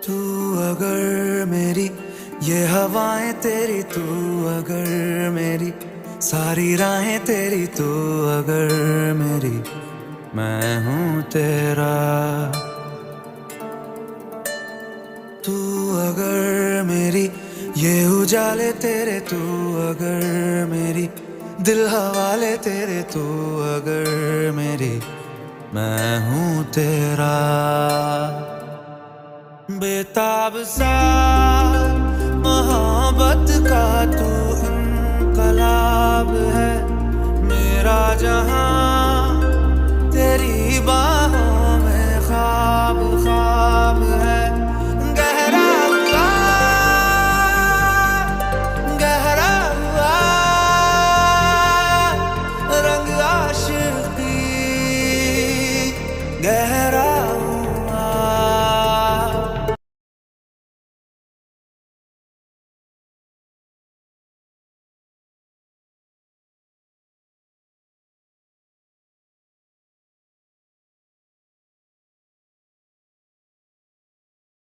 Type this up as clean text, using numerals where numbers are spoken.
तू अगर मेरी ये हवाएं तेरी, तू अगर मेरी सारी राहें तेरी, तू अगर मेरी मैं हूँ तेरा। तू अगर मेरी ये उजाले तेरे, तू अगर मेरी दिल हवाले तेरे, तू अगर मेरी मैं हूँ तेरा। बेताब सा मोहब्बत का तू इनकलाब है, मेरा जहां तेरी बात